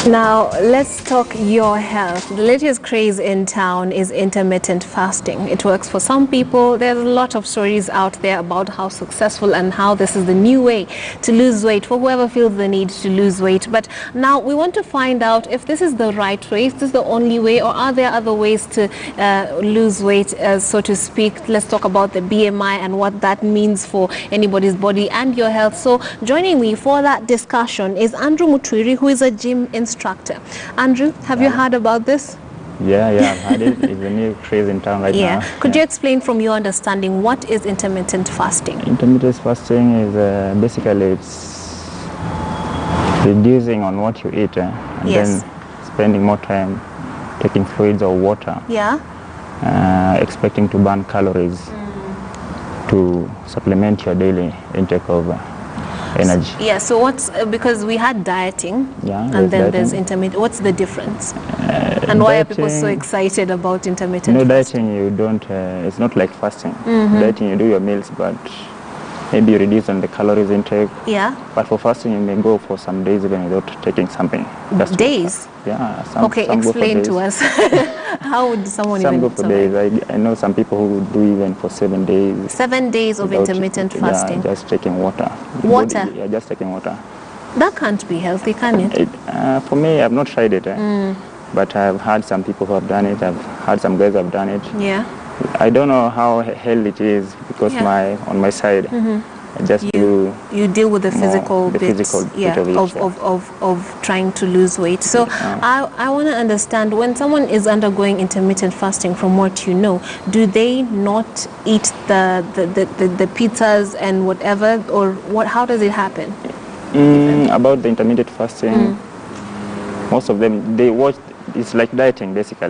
Now, let's talk your health. The latest craze in town is intermittent fasting. It works for some people. There's a lot of stories out there about how successful and how this is the new way to lose weight for whoever feels the need to lose weight. But now we want to find out if this is the right way, is this the only way, or are there other ways to lose weight, so to speak? Let's talk about the BMI and what that means for anybody's body and your health. So joining me for that discussion is Andrew Mutwiri, who is a gym instructor. Andrew, have you heard about this? Yeah, I've heard it. It's a new craze in town right now. Could you explain from your understanding what is intermittent fasting? Intermittent fasting is basically it's reducing on what you eat and then spending more time taking fluids or water. Expecting to burn calories to supplement your daily intake of energy. Yeah, so what's, because we had dieting, and then there's intermittent. What's the difference? And why are people so excited about intermittent fasting? Dieting, you don't, it's not like fasting. Dieting, you do your meals, but maybe you reduce on the calories intake. But for fasting, you may go for some days even without taking something. Days? Some explain to us. How would someone some even go for days. I know some people who do even for 7 days. 7 days of intermittent fasting? Just taking water. Water? Just taking water. That can't be healthy, can it? For me, I've not tried it. But I've heard some people who have done it. I've heard some guys who have done it. I don't know how healthy it is because on my side, I just you deal with the physical bit of trying to lose weight. So I want to understand, when someone is undergoing intermittent fasting, from what you know, do they not eat the pizzas and whatever, or what? How does it happen? About the intermittent fasting, most of them, they watch. It's like dieting basically.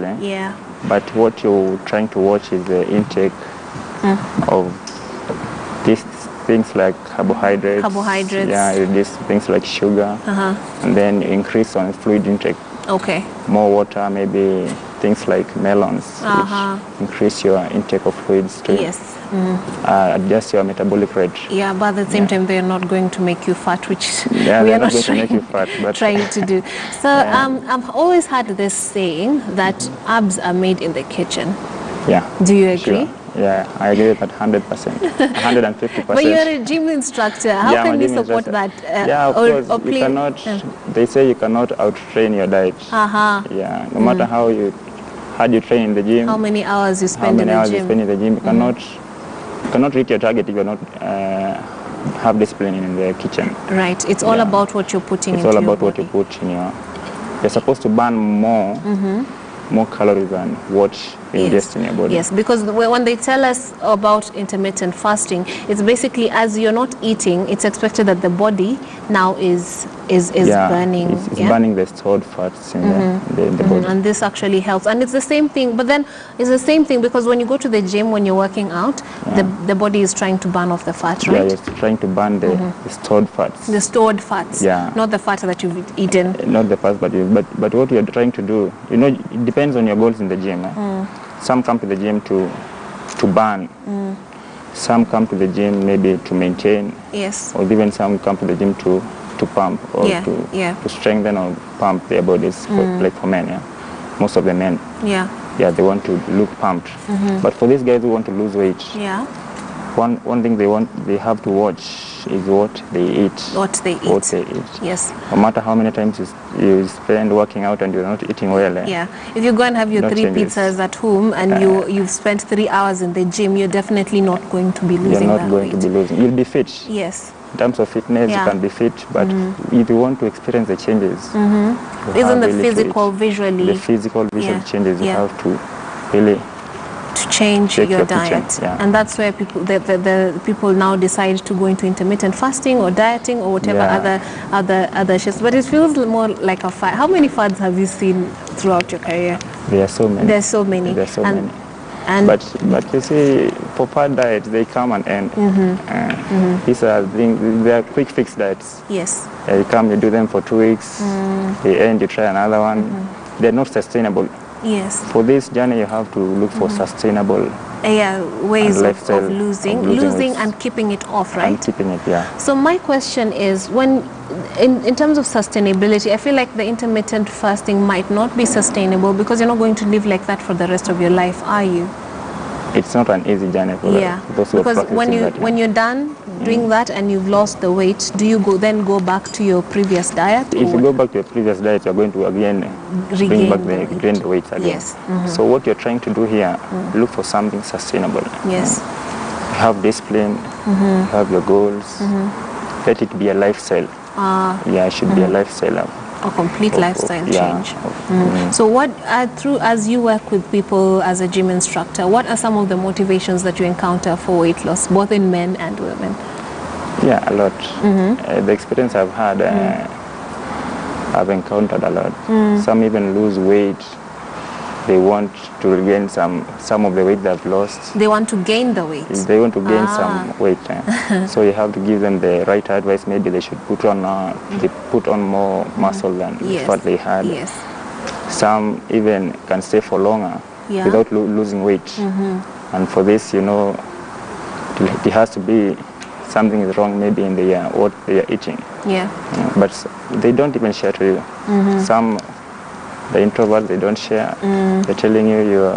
But what you're trying to watch is the intake of these things like carbohydrates. These things like sugar. And then increase on fluid intake. More water, maybe things like melons, which increase your intake of fluids to adjust your metabolic rate. But at the same time, they're not going to make you fat, which we are not going to make you fat, but trying to do. So I've always had this saying that abs are made in the kitchen. Do you agree? Sure. I agree with that 100%, 150%. But you're a gym instructor. How can you support that? Of course, you cannot. They say you cannot outtrain your diet. No matter how you train in the gym, how many hours you spend in the gym, you cannot reach your target if you're not have discipline in the kitchen. Right. It's all about what you're putting into your body. It's all about what you put in your. You're supposed to burn more calories than what you ingest in your body. Yes, because when they tell us about intermittent fasting, it's basically, as you're not eating, it's expected that the body now is burning. It's burning the stored fats in the body. And this actually helps. And it's the same thing, but then it's the same thing because when you go to the gym, when you're working out, the body is trying to burn off the fat, right? It's trying to burn the stored fats. The stored fats, not the fat that you've eaten. Not the fats, but what you're trying to do, it depends on your goals in the gym. Some come to the gym to burn. Some come to the gym maybe to maintain. Or even some come to the gym to pump or to strengthen or pump their bodies, like for men. Most of the men. They want to look pumped. But for these guys who want to lose weight, one thing they have to watch is what they eat. Yes. No matter how many times you spend working out and you're not eating well. If you go and have your 3 pizzas at home and you've spent 3 hours in the gym, you're definitely not going to be losing that weight. You're not going to be losing. You'll be fit. Yes. In terms of fitness, you can be fit, but if you want to experience the changes, isn't the physical, visually? The physical, visual changes, you have to really to change your diet, and that's where the people now decide to go into intermittent fasting or dieting or whatever other shifts. But it feels more like a fad. How many fads have you seen throughout your career? There are so many. There's so many. But you see, for fad diets, they come and end. These are things. They are quick fix diets. Yes. You come, you do them for 2 weeks. They end, you try another one. They're not sustainable. Yes. For this journey, you have to look for sustainable ways of losing and keeping it off, right? And keeping it, yeah. So my question is, when in terms of sustainability, I feel like the intermittent fasting might not be sustainable because you're not going to live like that for the rest of your life, are you? It's not an easy journey for those who because when you're done doing that and you've lost the weight, do you then go back to your previous diet? If you go back to your previous diet, you're going to again bring back the weight again. Yes. Mm-hmm. So what you're trying to do here, look for something sustainable. Yes. You have discipline, you have your goals. Let it be a lifestyle. It should be a lifestyle. A complete lifestyle change. So what, as you work with people as a gym instructor, what are some of the motivations that you encounter for weight loss, both in men and women? Yeah, a lot. The experience I've had, I've encountered a lot. Some even lose weight. They want to regain some of the weight they've lost. They want to gain the weight? They want to gain some weight. So you have to give them the right advice. Maybe they should put on more muscle than what they had. Yes. Some even can stay for longer without losing weight. And for this, it has to be something is wrong maybe in what they are eating. But they don't even share to you. Some, the introverts, they don't share. They're telling you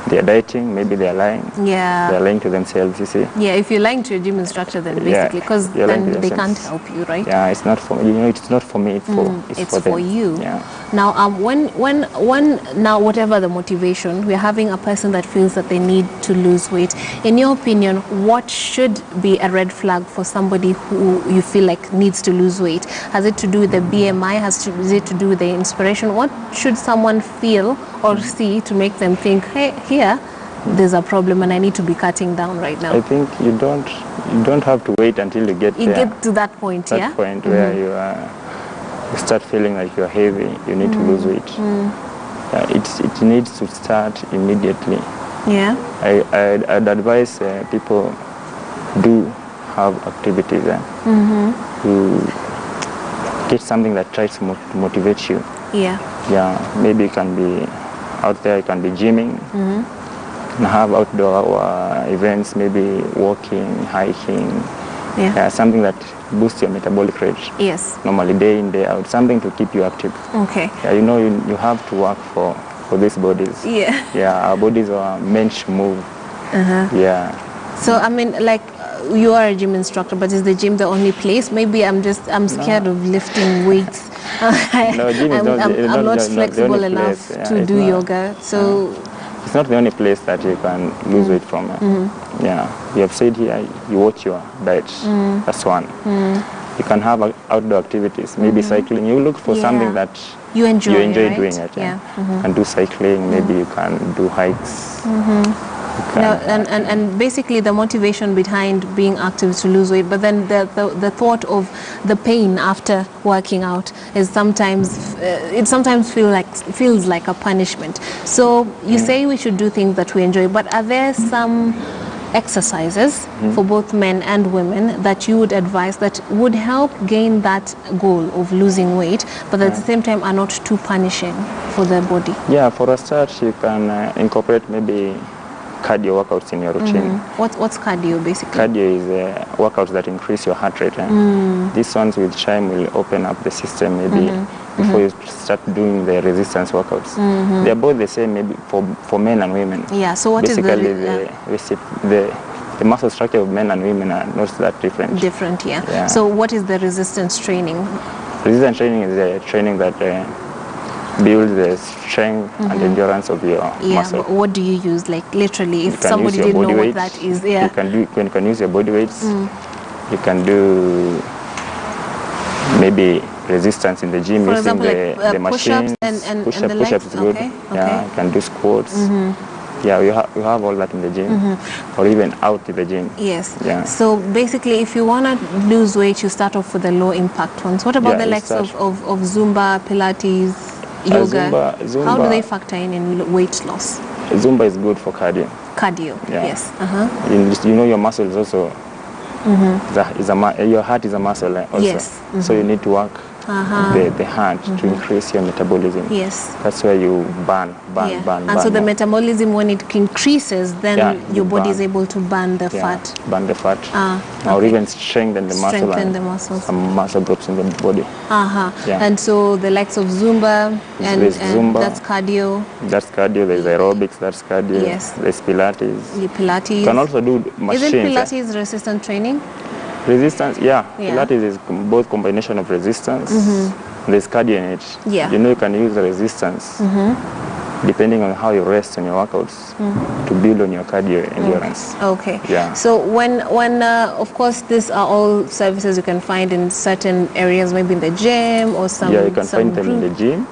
they're dieting, maybe they're lying. They're lying to themselves, you see. If you're lying to your gym instructor, then basically, because then they can't help you, right? It's not for it's not for me. It's for you. Yeah. Now, now whatever the motivation, we're having a person that feels that they need to lose weight. In your opinion, what should be a red flag for somebody who you feel like needs to lose weight? Has it to do with the BMI? Is it to do with the inspiration? What should someone feel or see to make them think, hey, here there's a problem and I need to be cutting down right now? I think you don't have to wait until you get to that point. Point where you start feeling like you're heavy, you need to lose weight. It needs to start immediately. I'd advise people do have activities to get something that tries to motivate you. Maybe it can be out there, it can be gymming. And have outdoor events, maybe walking, hiking. Something that boosts your metabolic rate. Normally day in, day out, something to keep you active. You have to work for these bodies. Our bodies are meant to move. So I mean, like, you are a gym instructor, but is the gym the only place? Maybe I'm scared of lifting weights. I'm not flexible enough to do yoga. So it's not the only place that you can lose weight from. You have said here, you watch your diet. That's one. You can have outdoor activities, maybe cycling. You look for something that you enjoy right? doing it. You can do cycling, maybe you can do hikes. And basically the motivation behind being active to lose weight, but then the thought of the pain after working out is sometimes feels like a punishment. So you say we should do things that we enjoy, but are there some exercises for both men and women that you would advise that would help gain that goal of losing weight, but at the same time are not too punishing for the body? For a start, you can incorporate maybe cardio workouts in your routine. What's cardio basically? Cardio is workouts that increase your heart rate. These ones with time will open up the system maybe before you start doing the resistance workouts. They're both the same maybe for men and women. So what basically is the muscle structure of men and women are not that different. So what is the resistance training? Resistance training is a training that build the strength and endurance of your muscle. But what do you use? Like literally, if somebody didn't know what that is, you can use your body weights. You can do maybe resistance in the gym for using example, the machines. Push-ups is good. You can do squats. You have all that in the gym, or even out in the gym. So basically, if you want to lose weight, you start off with the low impact ones. What about the likes of Zumba, Pilates, yoga? Zumba, how do they factor in weight loss? Zumba is good for cardio. Yes. Your muscles also. Your heart is a muscle also. So you need to work the heart to increase your metabolism. Yes. That's where you burn. And so the metabolism, when it increases, then your body is able to burn the fat. Burn the fat. Or even strengthen the muscle. Strengthen the muscles. Some muscle groups in the body. And so the likes of Zumba, and Zumba, that's cardio. That's cardio. There's aerobics, that's cardio. Yes. There's Pilates. Pilates. You can also do machines. Isn't Pilates resistance training? Resistance, Pilates is both combination of resistance. There's cardio in it. You know, you can use the resistance depending on how you rest on your workouts to build on your cardio endurance. Okay. Yeah. So when of course these are all services you can find in certain areas, maybe in the gym or some. Yeah, you can find them in the gym.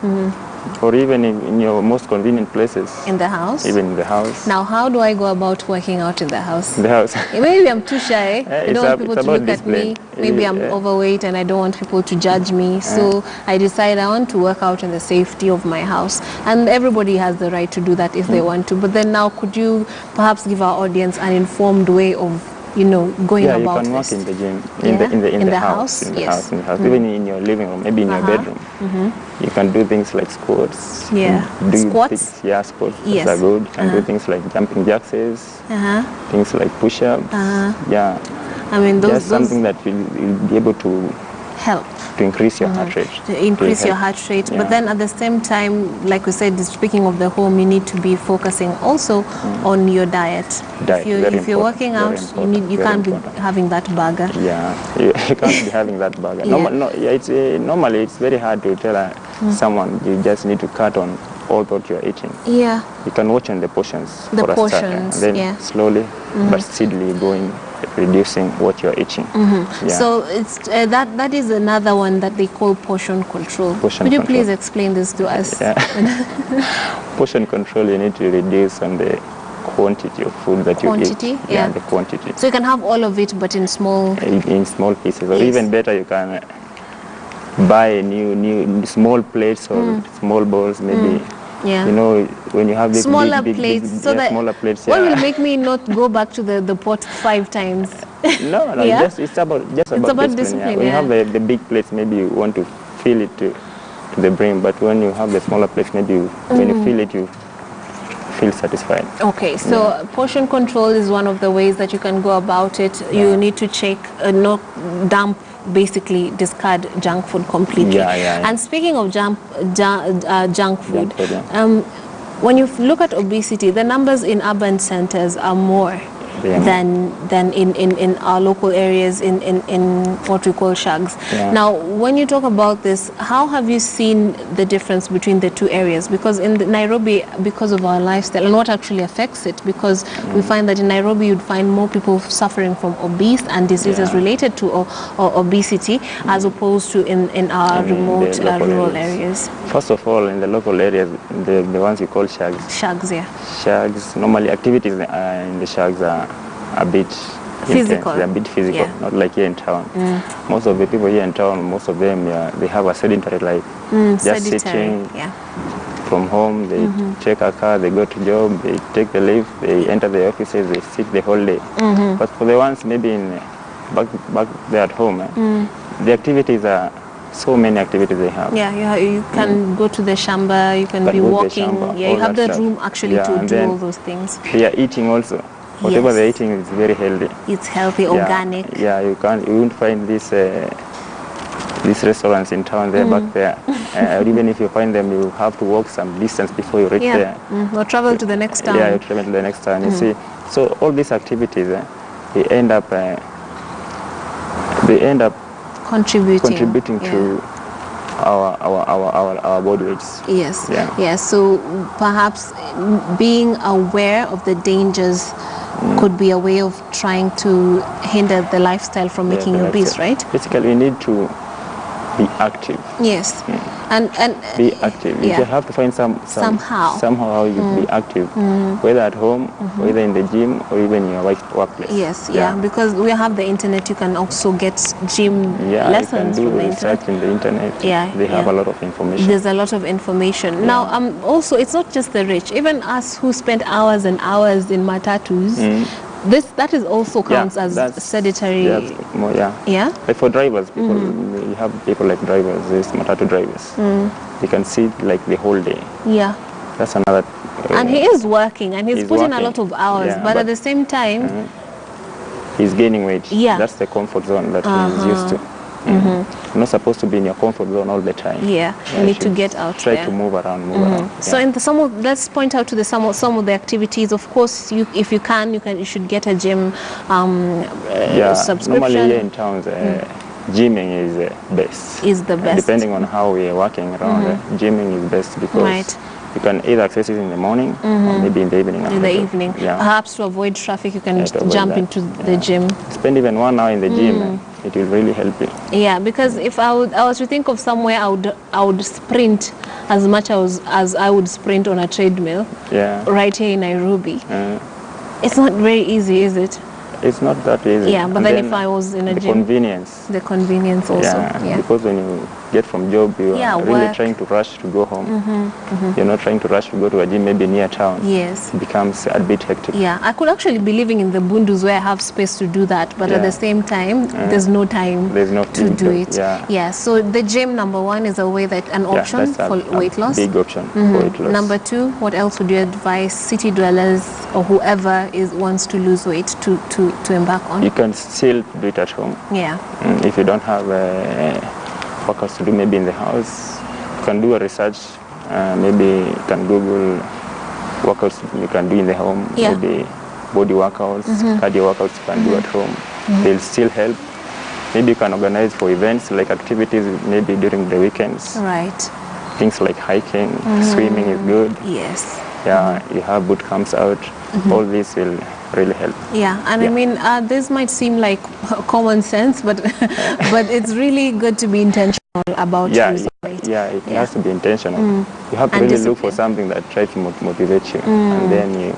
Or even in your most convenient places. In the house? Even in the house. Now, how do I go about working out in the house? In the house. Maybe I'm too shy. I don't want people to look at me. Maybe I'm overweight and I don't want people to judge me. So I decide I want to work out in the safety of my house. And everybody has the right to do that if they want to. But then now, could you perhaps give our audience an informed way of going about this? Yeah, you can work in the gym, in the house, even in your living room, maybe in your bedroom. You can do things like squats. Squats? Squats. Yes. Are good. You can do things like jumping jacks, things like push-ups. Yeah. I mean, those something that you'll be able to help to increase your heart rate. To increase your heart rate. But then at the same time, like we said, speaking of the home, you need to be focusing also on your diet. If you're working out, you can't be having that burger. Yeah, you can't be having that burger. Normally it's very hard to tell someone you just need to cut on all that you're eating. Yeah. You can watch on the portions for a start, and then slowly but steadily going reducing what you're eating. So it's that is another one that they call portion control. Could you please explain this to us? Portion control, you need to reduce on the quantity of food that you eat. The quantity. So you can have all of it, but in small pieces, or even better, you can buy new small plates or small bowls, maybe. You know, when you have these smaller plates, smaller plates. What will make me not go back to the pot 5 times? No, it's about discipline. When you have the big plates, maybe you want to fill it to the brim, but when you have the smaller plates, maybe when you fill it, you feel satisfied. Okay, so portion control is one of the ways that you can go about it. You need to check, basically discard junk food completely. And speaking of junk food, when you look at obesity, the numbers in urban centers are more than in our local areas in what we call shags. Now, when you talk about this, how have you seen the difference between the two areas? Because in Nairobi, because of our lifestyle, and what actually affects it, because we find that in Nairobi you'd find more people suffering from obese and diseases related to obesity as opposed to in our remote rural areas. First of all, in the local areas, the ones you call shags. Shags, normally activities in the shags are a bit physical. They're a bit physical, not like here in town. Most of the people here in town, most of them, they have a sedentary life. Just sitting from home, they take a car, they go to job, they take the lift, they enter the offices, they sit the whole day. But for the ones maybe back there at home, the activities are so many activities they have. You can go to the shamba, you can be walking. You have the room actually to do all those things. They are eating also. Whatever they're eating is very healthy. It's healthy, organic. You won't find these restaurants in town there, back there. Even if you find them, you have to walk some distance before you reach there. Or travel to the next town. You travel to the next town. You see, so all these activities, they end up contributing to our body weights. So perhaps being aware of the dangers could be a way of trying to hinder the lifestyle from making you obese, right? Basically, you need to be active. And be active. You have to find somehow how you be active, whether at home, whether in the gym, or even in your workplace. Because we have the internet, you can also get gym lessons you can do from the research in the internet. They have a lot of information. There's a lot of information. Now, also, it's not just the rich. Even us who spend hours and hours in matatus, that is also counts as sedentary. Yeah. Like for drivers, people you have people like drivers, these matatu drivers. They can sit like the whole day. Yeah. That's another. And he is working, and he's putting a lot of hours, but at the same time, he's gaining weight. Yeah. That's the comfort zone that he's used to. You're not supposed to be in your comfort zone all the time. Yeah, you need to get out try there. to move around. Yeah. So in let's point out to the some of the activities. Of course, if you should get a gym subscription. Normally here in towns, gymming is best. Is the best. Depending on how we are working around, gymming is best because you can either access it in the morning or maybe in the evening. In the evening. Yeah. Perhaps to avoid traffic, you can jump into the gym. Spend even 1 hour in the gym. It will really help you. Yeah, because if I was to think of somewhere, I would sprint as much as I would sprint on a treadmill. Yeah. Right here in Nairobi. It's not very easy, is it? It's not that easy. Yeah, but then if I was in a gym. The convenience also. Yeah. Because when you get from job, you are really trying to rush to go home. You're not trying to rush to go to a gym maybe near town. Yes. It becomes a bit hectic. Yeah, I could actually be living in the Bundus where I have space to do that, but at the same time, there's no time to do it. Yeah. So the gym, number one, is a way an option for weight loss. Big option for weight loss. Number two, what else would you advise city dwellers or whoever wants to lose weight to embark on? You can still do it at home. Yeah. If you don't have workouts to do maybe in the house, you can do a research. Maybe you can Google workouts you can do in the home. Yeah. Maybe body workouts, cardio workouts you can do at home. They'll still help. Maybe you can organize for events like activities maybe during the weekends. Right. Things like hiking, swimming is good. Yes. Yeah, you have boot camps out. All this will really help. Yeah, and I mean, this might seem like common sense, but but it's really good to be intentional about losing weight. Yeah, it has to be intentional. You have to really look for something that tries to motivate you, and then you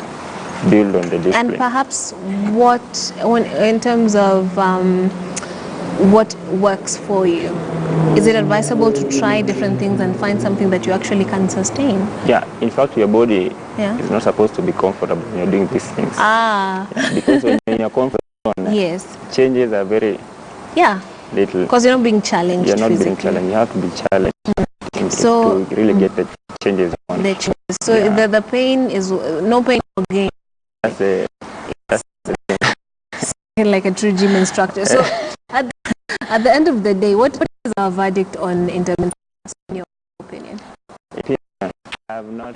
build on the discipline. And perhaps in terms of what works for you, is it advisable to try different things and find something that you actually can sustain? Yeah, in fact, your body is not supposed to be comfortable when you're doing these things. Because when you're in your comfort zone, changes are very little. Because you're not being challenged. You're not physically. being challenged. You have to be challenged to really get the changes on. So the pain is no pain or gain. That's the like a true gym instructor. So at the end of the day, what is our verdict on intermittent fasting, in your opinion? I have not.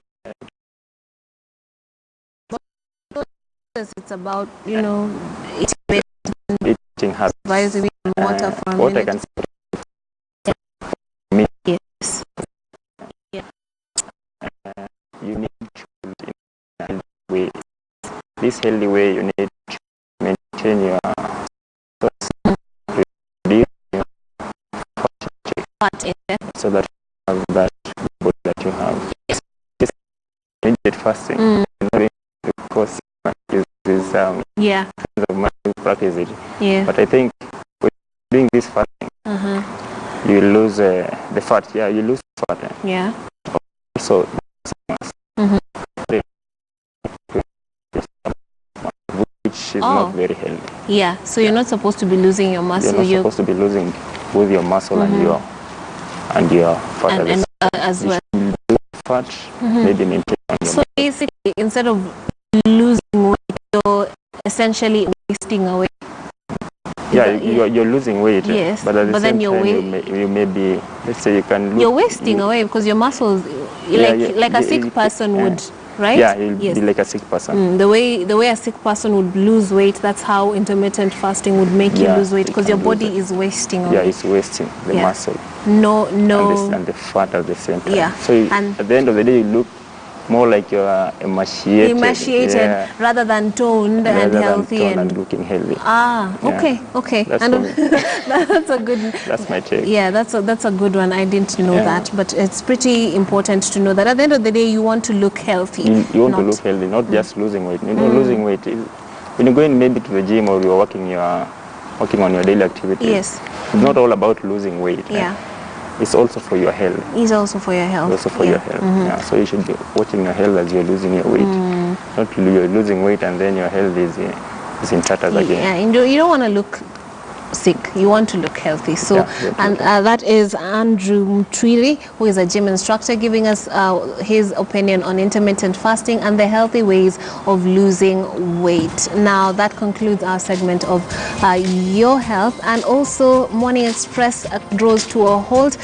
It's about eating habits. Advising water for a what minute. I can say for me. Yes. You need to in a healthy way. This healthy way, you need to maintain your so that you have that body that you have. This intermittent fasting, because is kind of my practice it. Yeah. But I think when doing this fasting, you lose the fat. Yeah, you lose fat. Yeah. So, which is not very healthy. Yeah. So you're not supposed to be losing your muscle. You're not supposed to be losing both your muscle and your fat as well. Fat, maybe maintain on your So basically, instead of losing weight, you're essentially wasting away. You're losing weight. Yes, but at the same time, you may be, let's say you can lose. You're wasting away because your muscles, like a sick person would, right? Yeah, you'll be like a sick person. The way a sick person would lose weight, that's how intermittent fasting would make you lose weight, because your body is wasting away. Yeah, it's wasting the muscle. No. And the fat at the same time. Yeah. So at the end of the day, you look more like you're emaciated rather than toned and healthy and looking healthy. Okay. That's a good. That's my take. Yeah, that's a good one. I didn't know that, but it's pretty important to know that at the end of the day, you want to look healthy. You want to look healthy, not just losing weight. Losing weight is when you're going maybe to the gym or you're working on your daily activities. Yes. It's not all about losing weight. Yeah. It's also for your health. It's also for your health. Your health. Yeah. So you should be watching your health as you're losing your weight. Not you're losing weight and then your health is is in tatters again. Yeah, and you don't want to look sick, you want to look healthy. So that is Andrew Mtwiri, who is a gym instructor, giving us his opinion on intermittent fasting and the healthy ways of losing weight. Now that concludes our segment of Your Health, and also Morning Express draws to a halt.